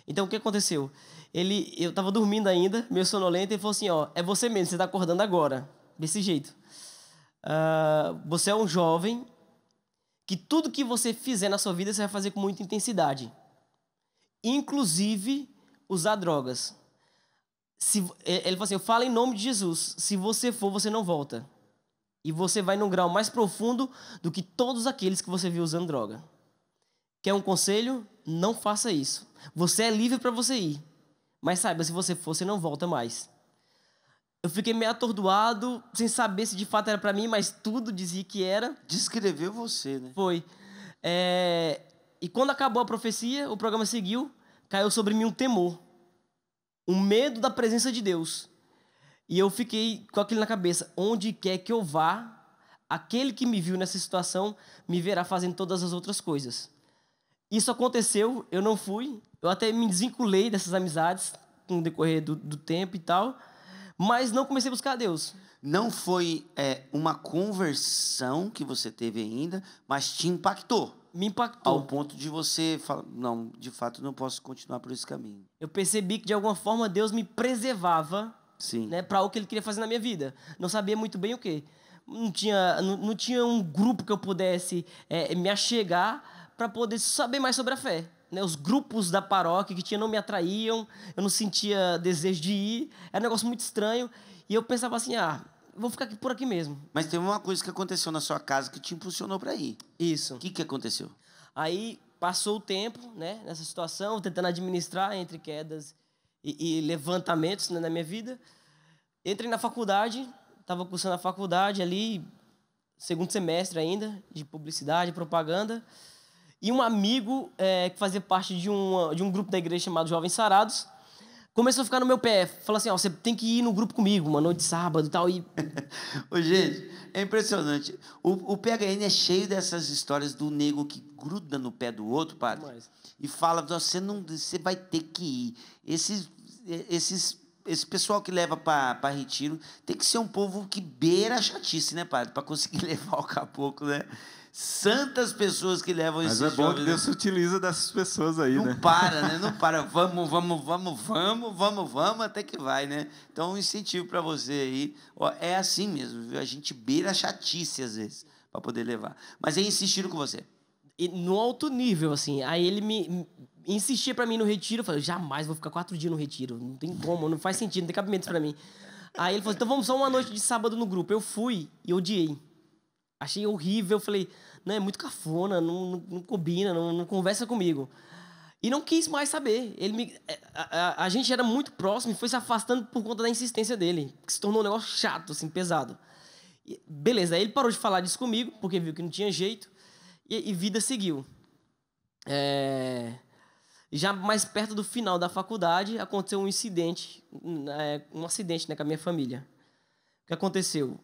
Então, o que aconteceu? Eu estava dormindo ainda, meio sonolento, e ele falou assim, ó, é você mesmo, você está acordando agora, desse jeito. Você é um jovem que tudo que você fizer na sua vida, você vai fazer com muita intensidade. Inclusive, usar drogas. Ele falou assim, eu falo em nome de Jesus, se você for, você não volta. E você vai num grau mais profundo do que todos aqueles que você viu usando droga. Quer um conselho? Não faça isso. Você é livre para você ir. Mas saiba, se você for, você não volta mais. Eu fiquei meio atordoado, sem saber se de fato era para mim, mas tudo dizia que era. Descreveu você, né? Foi. E quando acabou a profecia, o programa seguiu, caiu sobre mim um temor. Um medo da presença de Deus. E eu fiquei com aquilo na cabeça. Onde quer que eu vá, aquele que me viu nessa situação me verá fazendo todas as outras coisas. Isso aconteceu, eu não fui. Eu até me desvinculei dessas amizades no decorrer do tempo e tal. Mas não comecei a buscar a Deus. Não foi uma conversão que você teve ainda, mas te impactou. Me impactou. Ao ponto de você falar, não, de fato, não posso continuar por esse caminho. Eu percebi que, de alguma forma, Deus me preservava, né, para o que Ele queria fazer na minha vida. Não sabia muito bem o quê. Não tinha um grupo que eu pudesse me achegar para poder saber mais sobre a fé. Né? Os grupos da paróquia que tinha não me atraíam, eu não sentia desejo de ir, era um negócio muito estranho. E eu pensava assim, vou ficar por aqui mesmo. Mas teve uma coisa que aconteceu na sua casa que te impulsionou para ir. Isso. O que aconteceu? Aí passou o tempo, né, nessa situação, tentando administrar entre quedas e levantamentos, né, na minha vida. Entrei na faculdade, estava cursando a faculdade ali, segundo semestre ainda, de publicidade, propaganda. E um amigo que fazia parte de um grupo da igreja chamado Jovens Sarados começou a ficar no meu pé. Falou assim, ó, você tem que ir no grupo comigo, uma noite de sábado e tal. E... Ô, gente, é impressionante. O PHN é cheio dessas histórias do nego que gruda no pé do outro, padre. Mas... E fala, você vai ter que ir. Esse pessoal que leva para retiro tem que ser um povo que beira a chatice, né, padre? Para conseguir levar o caboclo, né? Santas pessoas que levam esses Mas é bom jovens, que Deus se utiliza dessas pessoas aí, não né? para, né? Não para. Vamos, até que vai, né? Então, um incentivo para você aí. Ó, é assim mesmo, viu? A gente beira a chatice, às vezes, para poder levar. Mas aí insistiram com você. E no alto nível, assim. Aí ele me insistia pra mim no retiro. Eu falei, jamais vou ficar 4 dias no retiro. Não tem como, não faz sentido, não tem cabimento pra mim. Aí ele falou, então vamos só uma noite de sábado no grupo. Eu fui e odiei. Achei horrível. Eu falei, não, é muito cafona, não combina, não conversa comigo. E não quis mais saber. A gente era muito próximo e foi se afastando por conta da insistência dele. Que se tornou um negócio chato, assim, pesado. E, beleza, aí ele parou de falar disso comigo, porque viu que não tinha jeito. E vida seguiu. Já mais perto do final da faculdade, aconteceu um incidente, com a minha família. O que aconteceu?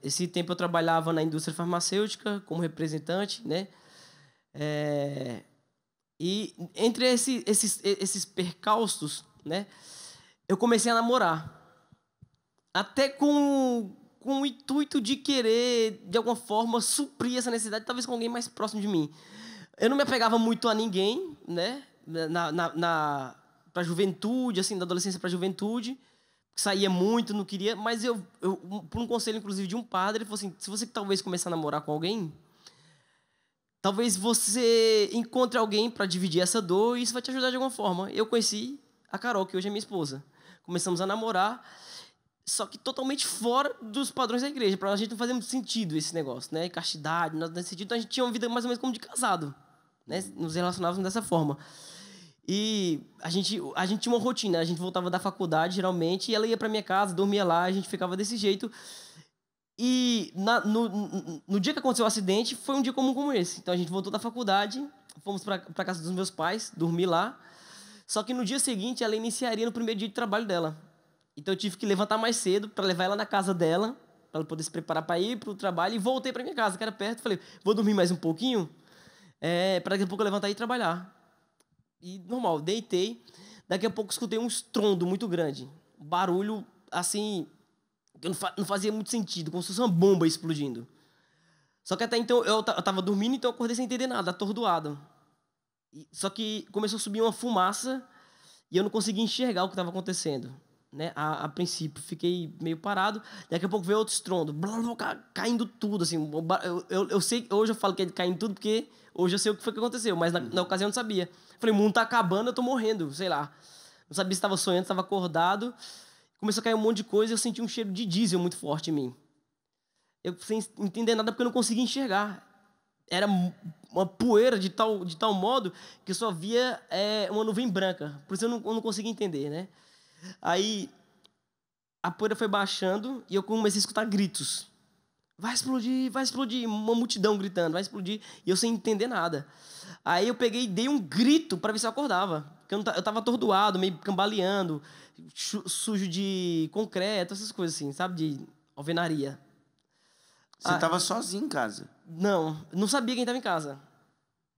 Esse tempo eu trabalhava na indústria farmacêutica como representante, né? E entre esses percalços, né, eu comecei a namorar. Até com o intuito de querer, de alguma forma, suprir essa necessidade, talvez com alguém mais próximo de mim. Eu não me apegava muito a ninguém, né? Para a juventude, assim, da adolescência para a juventude. Saía muito, não queria, mas eu, por um conselho, inclusive, de um padre, ele falou assim, se você talvez começar a namorar com alguém, talvez você encontre alguém para dividir essa dor e isso vai te ajudar de alguma forma. Eu conheci a Carol, que hoje é minha esposa. Começamos a namorar, só que totalmente fora dos padrões da igreja. Para a gente não fazia muito sentido esse negócio, né? Castidade, nesse sentido. Então a gente tinha uma vida mais ou menos como de casado, né? Nos relacionávamos dessa forma. E a gente tinha uma rotina. A gente voltava da faculdade, geralmente, e ela ia para minha casa, dormia lá, a gente ficava desse jeito. E no dia que aconteceu o acidente, foi um dia comum como esse. Então a gente voltou da faculdade, fomos para casa dos meus pais, dormi lá. Só que no dia seguinte, ela iniciaria no primeiro dia de trabalho dela. Então eu tive que levantar mais cedo para levar ela na casa dela, para ela poder se preparar para ir para o trabalho, e voltei para minha casa, que era perto. Falei, vou dormir mais um pouquinho, para daqui a pouco eu levantar e ir trabalhar. E normal, deitei. Daqui a pouco escutei um estrondo muito grande. Um barulho, assim, que não fazia muito sentido, como se fosse uma bomba explodindo. Só que até então eu estava dormindo, então eu acordei sem entender nada, atordoado. Só que começou a subir uma fumaça e eu não conseguia enxergar o que estava acontecendo. Né? A princípio, fiquei meio parado. Daqui a pouco veio outro estrondo. Caindo tudo, assim. Eu sei, hoje eu falo que é caindo tudo, porque hoje eu sei o que foi que aconteceu, mas na ocasião eu não sabia. Falei, o mundo tá acabando, eu tô morrendo, sei lá. Não sabia se estava sonhando, se estava acordado. Começou a cair um monte de coisa e eu senti um cheiro de diesel muito forte em mim. Eu sem entender nada porque eu não conseguia enxergar. Era uma poeira de tal modo que eu só via uma nuvem branca. Por isso eu não conseguia entender, né? Aí a poeira foi baixando e eu comecei a escutar gritos. Vai explodir, uma multidão gritando, vai explodir. E eu sem entender nada. Aí eu peguei e dei um grito para ver se eu acordava. Porque eu estava atordoado, meio cambaleando, sujo de concreto, essas coisas assim, sabe? De alvenaria. Você estava sozinho em casa? Não sabia quem estava em casa.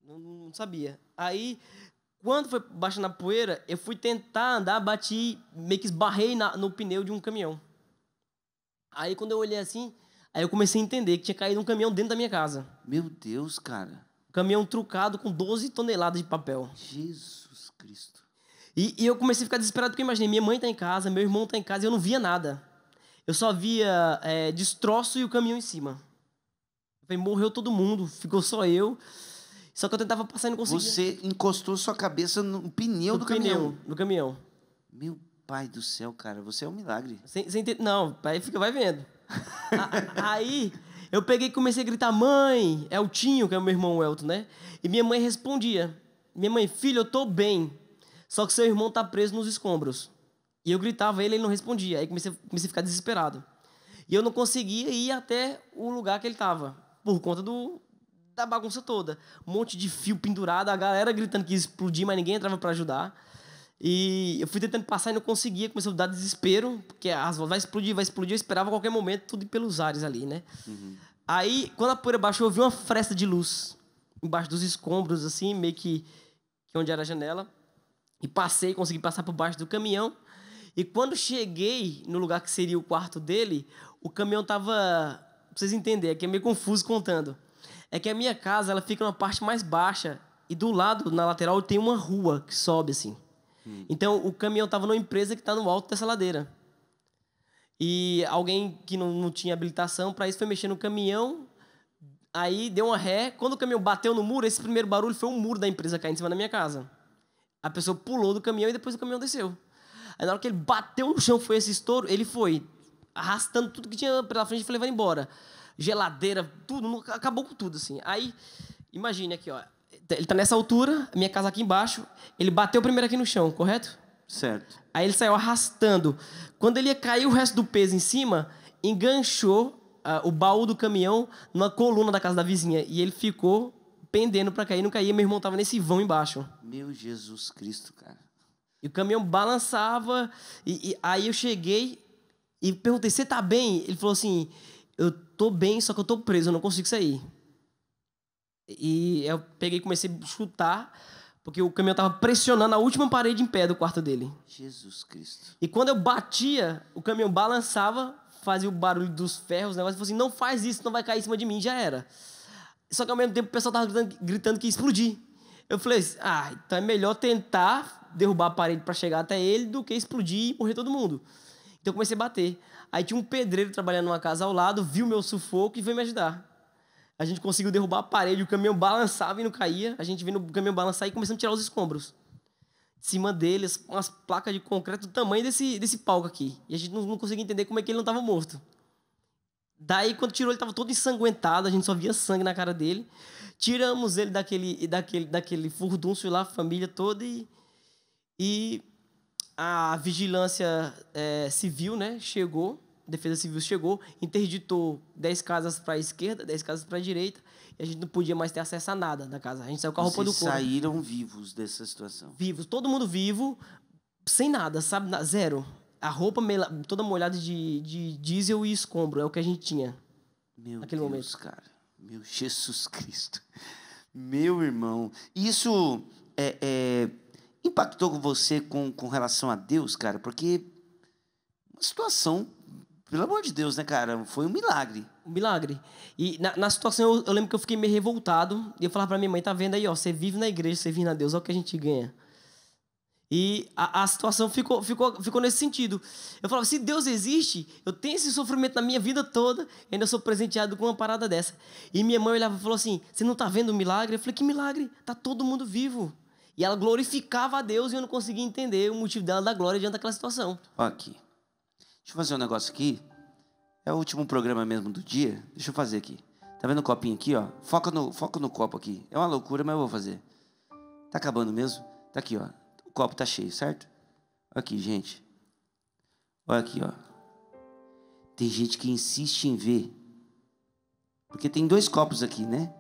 Não sabia. Aí, quando foi baixando a poeira, eu fui tentar andar, bati, meio que esbarrei no pneu de um caminhão. Aí, quando eu olhei assim, aí eu comecei a entender que tinha caído um caminhão dentro da minha casa. Meu Deus, cara. Um caminhão trucado com 12 toneladas de papel. Jesus Cristo. E eu comecei a ficar desesperado porque eu imaginei, minha mãe está em casa, meu irmão está em casa e eu não via nada. Eu só via destroço e o caminhão em cima. Eu falei, morreu todo mundo, ficou só eu. Só que eu tentava passar e não conseguia. Você encostou sua cabeça no pneu do caminhão? No caminhão. Meu pai do céu, cara, você é um milagre. Não, aí vai vendo. Aí eu peguei e comecei a gritar, mãe, Eltinho, que é o meu irmão Elton, né? E minha mãe respondia, minha mãe, filho, eu tô bem, só que seu irmão tá preso nos escombros. E eu gritava ele não respondia. Aí comecei a ficar desesperado. E eu não conseguia ir até o lugar que ele estava, por conta da bagunça toda. Um monte de fio pendurado, a galera gritando que ia explodir, mas ninguém entrava para ajudar. E eu fui tentando passar e não conseguia, começou a dar desespero, porque as vozes vai explodir, eu esperava a qualquer momento tudo ir pelos ares ali, né? Aí, quando a poeira baixou, eu vi uma fresta de luz embaixo dos escombros, assim, meio que onde era a janela. E consegui passar por baixo do caminhão. E quando cheguei no lugar que seria o quarto dele, o caminhão tava... Pra vocês entenderem, é que é meio confuso contando. É que a minha casa, ela fica numa parte mais baixa e do lado, na lateral, tem uma rua que sobe, assim. Então, o caminhão tava numa empresa que tá no alto dessa ladeira. E alguém que não tinha habilitação para isso foi mexer no caminhão, aí deu uma ré. Quando o caminhão bateu no muro, esse primeiro barulho foi um muro da empresa caindo em cima da minha casa. A pessoa pulou do caminhão e depois o caminhão desceu. Aí na hora que ele bateu no chão, foi esse estouro, ele foi arrastando tudo que tinha pela frente e foi levando embora. Geladeira, tudo, acabou com tudo, assim. Aí, imagine aqui, ó. Ele tá nessa altura, minha casa aqui embaixo, ele bateu primeiro aqui no chão, correto? Certo. Aí ele saiu arrastando. Quando ele ia cair o resto do peso em cima, enganchou o baú do caminhão numa coluna da casa da vizinha. E ele ficou pendendo para cair, não caía. Meu irmão tava nesse vão embaixo. Meu Jesus Cristo, cara. E o caminhão balançava. E aí eu cheguei e perguntei, você tá bem? Ele falou assim, eu tô bem, só que eu tô preso, eu não consigo sair. E eu peguei e comecei a chutar, porque o caminhão tava pressionando a última parede em pé do quarto dele. Jesus Cristo. E quando eu batia, o caminhão balançava, fazia o barulho dos ferros, o negócio, e falou assim, não faz isso, não vai cair em cima de mim, já era. Só que ao mesmo tempo o pessoal tava gritando que ia explodir. Eu falei, então é melhor tentar derrubar a parede para chegar até ele do que explodir e morrer todo mundo. Então eu comecei a bater. Aí tinha um pedreiro trabalhando numa casa ao lado, viu meu sufoco e veio me ajudar. A gente conseguiu derrubar a parede, o caminhão balançava e não caía. A gente vendo o caminhão balançar e começamos a tirar os escombros. Em cima deles, umas placas de concreto do tamanho desse palco aqui. E a gente não conseguia entender como é que ele não estava morto. Daí, quando tirou, ele estava todo ensanguentado, a gente só via sangue na cara dele. Tiramos ele daquele furdúncio lá, a família toda, e a vigilância civil, né, chegou. Defesa Civil chegou, interditou 10 casas para a esquerda, 10 casas para a direita, e a gente não podia mais ter acesso a nada da casa. A gente saiu com a roupa do corpo. Vocês saíram vivos dessa situação? Vivos, todo mundo vivo, sem nada, sabe? Zero. A roupa toda molhada de diesel e escombro, é o que a gente tinha naquele momento. Cara. Meu Jesus Cristo. Meu irmão. Isso impactou você com relação a Deus, cara? Porque uma situação... Pelo amor de Deus, né, cara? Foi um milagre. Um milagre. E na situação, eu lembro que eu fiquei meio revoltado. E eu falava pra minha mãe, tá vendo aí, ó, você vive na igreja, servindo a Deus, olha o que a gente ganha. E a situação ficou nesse sentido. Eu falava, se Deus existe, eu tenho esse sofrimento na minha vida toda, e ainda sou presenteado com uma parada dessa. E minha mãe olhava e falou assim, você não tá vendo o milagre? Eu falei, que milagre? Tá todo mundo vivo. E ela glorificava a Deus e eu não conseguia entender o motivo dela da glória diante daquela situação. Ó, aqui. Deixa eu fazer um negócio aqui. É o último programa mesmo do dia. Deixa eu fazer aqui. Tá vendo o copinho aqui, ó? Foca no copo aqui. É uma loucura, mas eu vou fazer. Tá acabando mesmo? Tá aqui, ó. O copo tá cheio, certo? Olha aqui, gente. Olha aqui, ó. Tem gente que insiste em ver. Porque tem 2 copos aqui, né?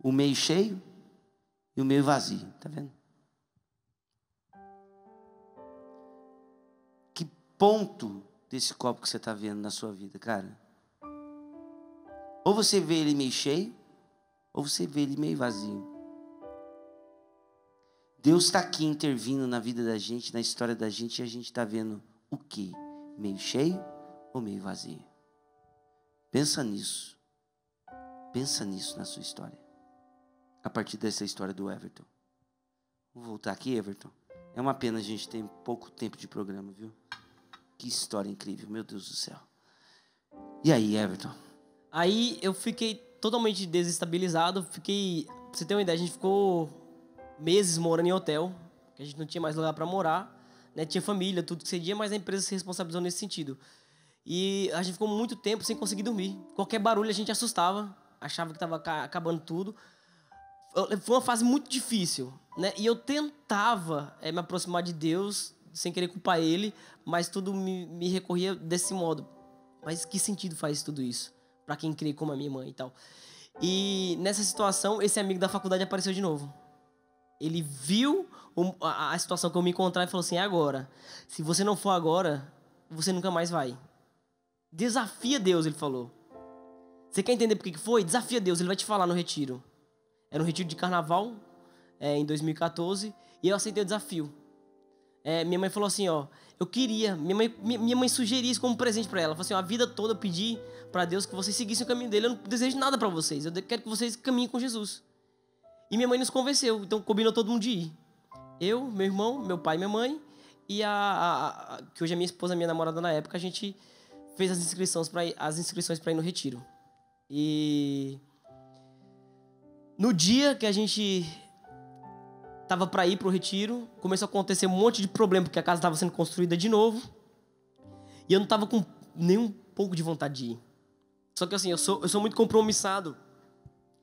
O meio cheio e o meio vazio. Tá vendo? Que ponto desse copo que você está vendo na sua vida, cara? Ou você vê ele meio cheio, ou você vê ele meio vazio. Deus está aqui intervindo na vida da gente, na história da gente, e a gente está vendo o quê? Meio cheio ou meio vazio? Pensa nisso. Pensa nisso na sua história. A partir dessa história do Everton. Vou voltar aqui, Everton. É uma pena a gente ter pouco tempo de programa, viu? Que história incrível, meu Deus do céu. E aí, Everton? Aí eu fiquei totalmente desestabilizado. Pra você ter uma ideia, a gente ficou meses morando em hotel, que a gente não tinha mais lugar para morar, né? Tinha família, tudo que cedia, mas a empresa se responsabilizou nesse sentido. E a gente ficou muito tempo sem conseguir dormir. Qualquer barulho a gente assustava, achava que estava acabando tudo. Foi uma fase muito difícil, né? E eu tentava me aproximar de Deus, sem querer culpar Ele, mas tudo me recorria desse modo. Mas que sentido faz tudo isso? Para quem crê como a minha mãe e tal. E nessa situação, esse amigo da faculdade apareceu de novo. Ele viu a situação que eu me encontrar e falou assim, é agora. Se você não for agora, você nunca mais vai. Desafia Deus, ele falou. Você quer entender por que foi? Desafia Deus, ele vai te falar no retiro. Era um retiro de carnaval, em 2014, e eu aceitei o desafio. Minha mãe falou assim, ó, eu queria, minha mãe sugeriu isso como presente para ela. Ela falou assim, a vida toda eu pedi para Deus que vocês seguissem o caminho dele, eu não desejo nada para vocês, eu quero que vocês caminhem com Jesus. E minha mãe nos convenceu, então combinou todo mundo de ir. Eu, meu irmão, meu pai e minha mãe, e que hoje é minha esposa, minha namorada na época, a gente fez as inscrições para ir no retiro. E no dia que a gente tava para ir pro retiro, começou a acontecer um monte de problema, porque a casa estava sendo construída de novo. E eu não tava com nem um pouco de vontade de ir. Só que assim, eu sou muito compromissado.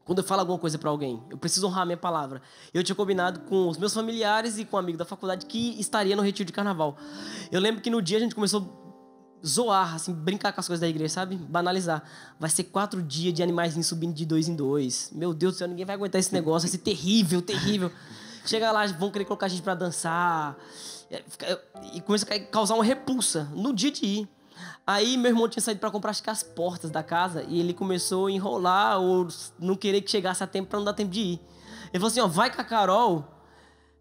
Quando eu falo alguma coisa para alguém, eu preciso honrar a minha palavra. Eu tinha combinado com os meus familiares e com um amigo da faculdade que estaria no retiro de carnaval. Eu lembro que no dia a gente começou a zoar, assim, brincar com as coisas da igreja, sabe? Banalizar. Vai ser 4 dias de animaizinhos subindo de 2 em 2. Meu Deus do céu, ninguém vai aguentar esse negócio. Vai ser terrível, terrível. Chega lá, vão querer colocar a gente pra dançar. E começa a causar uma repulsa no dia de ir. Aí meu irmão tinha saído pra comprar, acho que as portas da casa. E ele começou a enrolar ou não querer que chegasse a tempo pra não dar tempo de ir. Ele falou assim, ó, vai com a Carol,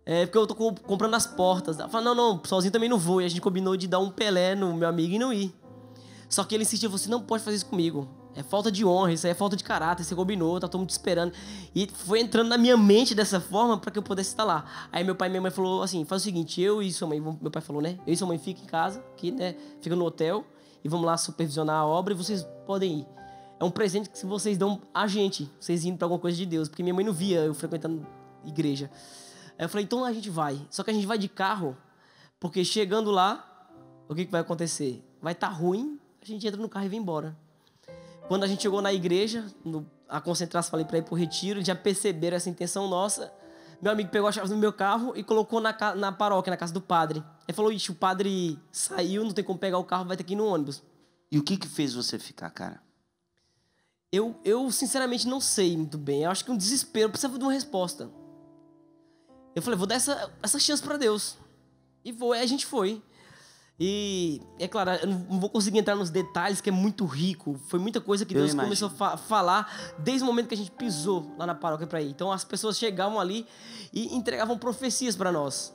porque eu tô comprando as portas. Eu falei, não, sozinho também não vou. E a gente combinou de dar um Pelé no meu amigo e não ir. Só que ele insistiu, falou assim, não pode fazer isso comigo. É falta de honra, isso aí é falta de caráter, você combinou, tá todo mundo te esperando. E foi entrando na minha mente dessa forma para que eu pudesse estar lá. Aí meu pai e minha mãe falou assim, faz o seguinte, eu e sua mãe, meu pai falou, né? Eu e sua mãe fica em casa, aqui, né? Fica no hotel e vamos lá supervisionar a obra e vocês podem ir. É um presente que vocês dão a gente, vocês indo para alguma coisa de Deus, porque minha mãe não via eu frequentando igreja. Aí eu falei, então a gente vai. Só que a gente vai de carro, porque chegando lá, o que vai acontecer? Vai estar ruim, a gente entra no carro e vem embora. Quando a gente chegou na igreja, a concentração, falei para ir pro retiro, eles já perceberam essa intenção nossa. Meu amigo pegou a chave do meu carro e colocou na paróquia, na casa do padre. Ele falou, ixi, o padre saiu, não tem como pegar o carro, vai ter que ir no ônibus. E o que fez você ficar, cara? Eu sinceramente não sei muito bem. Eu acho que um desespero, eu precisava de uma resposta. Eu falei, vou dar essa chance para Deus. E a gente foi. E, é claro, eu não vou conseguir entrar nos detalhes, que é muito rico. Foi muita coisa que Deus começou a falar desde o momento que a gente pisou lá na paróquia para ir. Então, as pessoas chegavam ali e entregavam profecias para nós.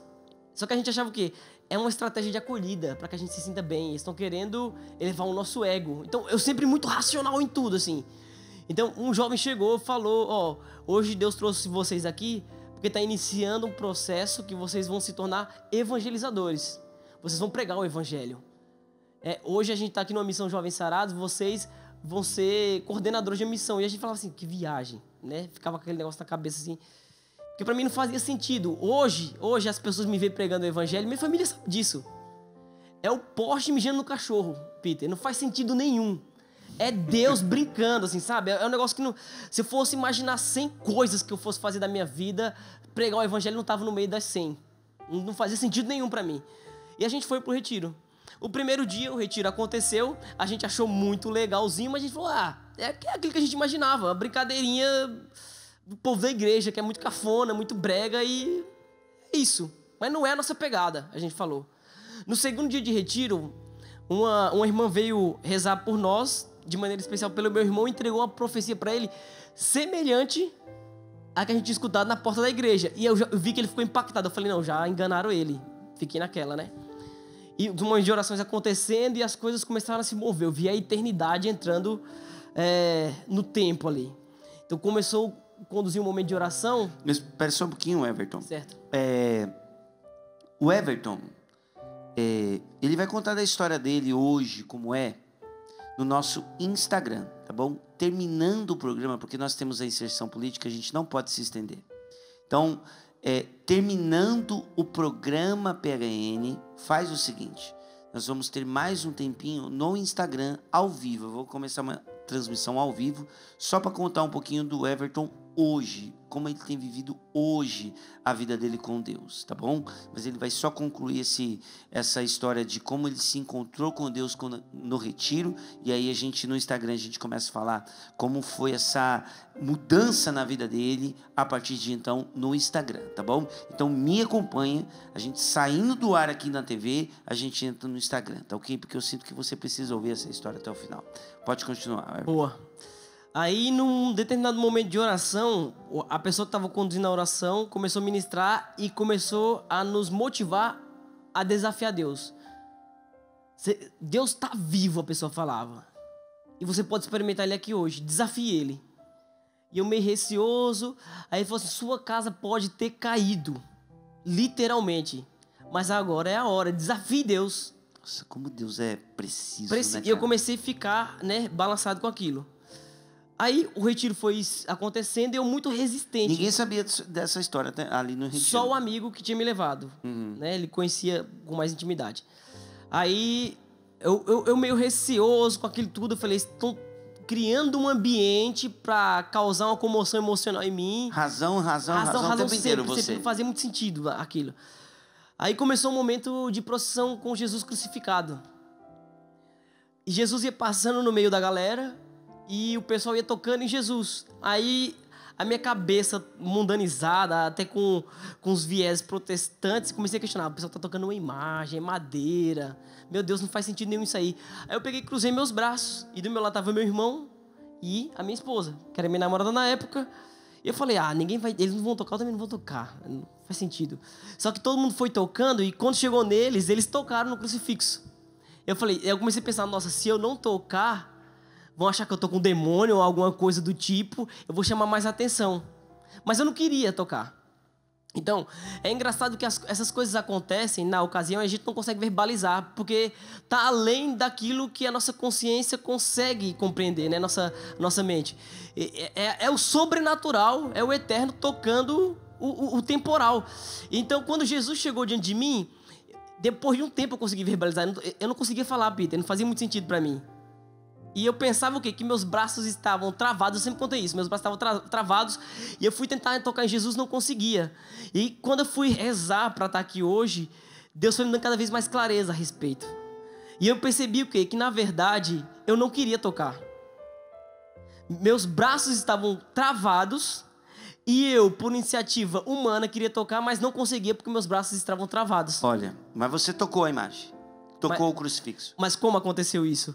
Só que a gente achava o quê? É uma estratégia de acolhida, para que a gente se sinta bem. Eles estão querendo elevar o nosso ego. Então, eu sempre muito racional em tudo, assim. Então, um jovem chegou e falou, ó, hoje Deus trouxe vocês aqui porque está iniciando um processo que vocês vão se tornar evangelizadores. Vocês vão pregar o evangelho. Hoje a gente está aqui numa missão Jovens Sarados, vocês vão ser coordenadores de missão. E a gente falava assim, que viagem, né? Ficava com aquele negócio na cabeça assim. Porque para mim não fazia sentido. Hoje as pessoas me veem pregando o evangelho, minha família sabe disso. É o Porsche mijando no cachorro, Peter. Não faz sentido nenhum. É Deus brincando, assim, sabe? É um negócio que não... Se eu fosse imaginar 100 coisas que eu fosse fazer da minha vida, pregar o evangelho não estava no meio das 100. Não fazia sentido nenhum para mim. E a gente foi pro retiro. O primeiro dia o retiro aconteceu, a gente achou muito legalzinho, mas a gente falou, é aquilo que a gente imaginava, uma brincadeirinha do povo da igreja, que é muito cafona, muito brega e é isso. Mas não é a nossa pegada, a gente falou. No segundo dia de retiro, uma irmã veio rezar por nós, de maneira especial pelo meu irmão, e entregou uma profecia para ele semelhante à que a gente tinha escutado na porta da igreja. E eu vi que ele ficou impactado, eu falei, não, já enganaram ele. Fiquei naquela, né? E um monte de orações acontecendo e as coisas começaram a se mover. Eu vi a eternidade entrando no tempo ali. Então começou a conduzir um momento de oração. Mas espera só um pouquinho, Everton. Certo. O Everton, ele vai contar da história dele hoje, como é, no nosso Instagram, tá bom? Terminando o programa, porque nós temos a inserção política, a gente não pode se estender. Então... terminando o programa PHN, faz o seguinte, nós vamos ter mais um tempinho no Instagram ao vivo. Eu vou começar uma transmissão ao vivo só para contar um pouquinho do Everton hoje, como ele tem vivido hoje a vida dele com Deus, tá bom? Mas ele vai só concluir essa história de como ele se encontrou com Deus no retiro, e aí no Instagram a gente começa a falar como foi essa mudança na vida dele a partir de então no Instagram, tá bom? Então me acompanha, a gente saindo do ar aqui na TV, a gente entra no Instagram, tá ok? Porque eu sinto que você precisa ouvir essa história até o final. Pode continuar. Boa. Aí, num determinado momento de oração, a pessoa que estava conduzindo a oração começou a ministrar e começou a nos motivar a desafiar Deus. Deus está vivo, a pessoa falava. E você pode experimentar ele aqui hoje. Desafie ele. E eu meio receoso. Aí ele falou assim, sua casa pode ter caído. Literalmente. Mas agora é a hora. Desafie Deus. Nossa, como Deus é preciso, né, cara? E eu comecei a ficar, balançado com aquilo. Aí o retiro foi acontecendo e eu muito resistente. Ninguém sabia dessa história ali no retiro. Só o amigo que tinha me levado. Ele conhecia com mais intimidade. Aí eu meio receoso com aquilo tudo. Eu falei, estão criando um ambiente para causar uma comoção emocional em mim. Razão o tempo inteiro você. Sempre fazia muito sentido aquilo. Aí começou um momento de procissão com Jesus crucificado. E Jesus ia passando no meio da galera e o pessoal ia tocando em Jesus. Aí a minha cabeça mundanizada, até com os viés protestantes, comecei a questionar. O pessoal tá tocando uma imagem, é madeira. Meu Deus, não faz sentido nenhum isso aí. Aí eu peguei e cruzei meus braços. E do meu lado tava meu irmão e a minha esposa, que era minha namorada na época. E eu falei, eles não vão tocar, eu também não vou tocar. Não faz sentido. Só que todo mundo foi tocando e quando chegou neles, eles tocaram no crucifixo. Eu comecei a pensar, nossa, se eu não tocar, vão achar que eu tô com um demônio ou alguma coisa do tipo, eu vou chamar mais atenção. Mas eu não queria tocar. Então, é engraçado que essas coisas acontecem na ocasião e a gente não consegue verbalizar, porque tá além daquilo que a nossa consciência consegue compreender, né? Nossa mente. É o sobrenatural, é o eterno tocando o temporal. Então, quando Jesus chegou diante de mim, depois de um tempo eu consegui verbalizar. Eu não conseguia falar, Peter, não fazia muito sentido para mim. E eu pensava o quê? Que meus braços estavam travados. Eu sempre contei isso. Meus braços estavam travados. E eu fui tentar tocar em Jesus, não conseguia. E quando eu fui rezar para estar aqui hoje, Deus foi me dando cada vez mais clareza a respeito. E eu percebi o quê? Que, na verdade, eu não queria tocar. Meus braços estavam travados. E eu, por iniciativa humana, queria tocar, mas não conseguia porque meus braços estavam travados. Olha, mas você tocou a imagem. Tocou o crucifixo. Mas como aconteceu isso?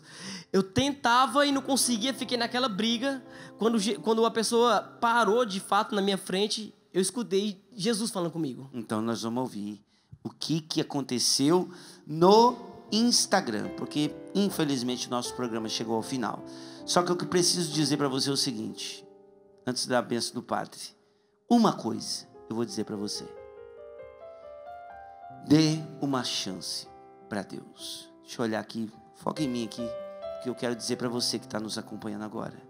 Eu tentava e não conseguia, fiquei naquela briga. Quando a pessoa parou de fato na minha frente, eu escutei Jesus falando comigo. Então nós vamos ouvir o que aconteceu no Instagram, porque infelizmente o nosso programa chegou ao final. Só que o que eu preciso dizer para você é o seguinte, antes da bênção do padre. Uma coisa eu vou dizer para você. Dê uma chance para Deus. Deixa eu olhar aqui, foca em mim aqui, que eu quero dizer para você que está nos acompanhando agora.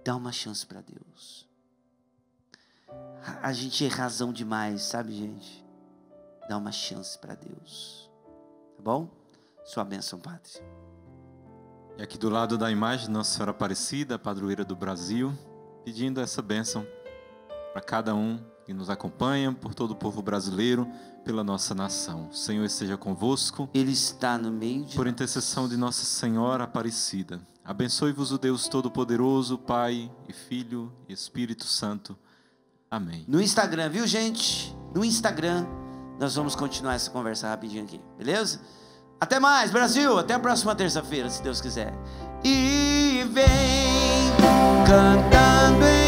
Dá uma chance para Deus. A gente é razão demais, sabe, gente? Dá uma chance para Deus. Tá bom? Sua bênção, Padre. E aqui do lado da imagem, Nossa Senhora Aparecida, padroeira do Brasil, pedindo essa bênção para cada um que nos acompanha, por todo o povo brasileiro, pela nossa nação. O Senhor esteja convosco. Ele está no meio de Por intercessão de Nossa Senhora Aparecida. Abençoe-vos o Deus Todo-Poderoso, Pai e Filho e Espírito Santo. Amém. No Instagram, viu, gente? No Instagram, nós vamos continuar essa conversa rapidinho aqui, beleza? Até mais, Brasil! Até a próxima terça-feira, se Deus quiser. E vem cantando em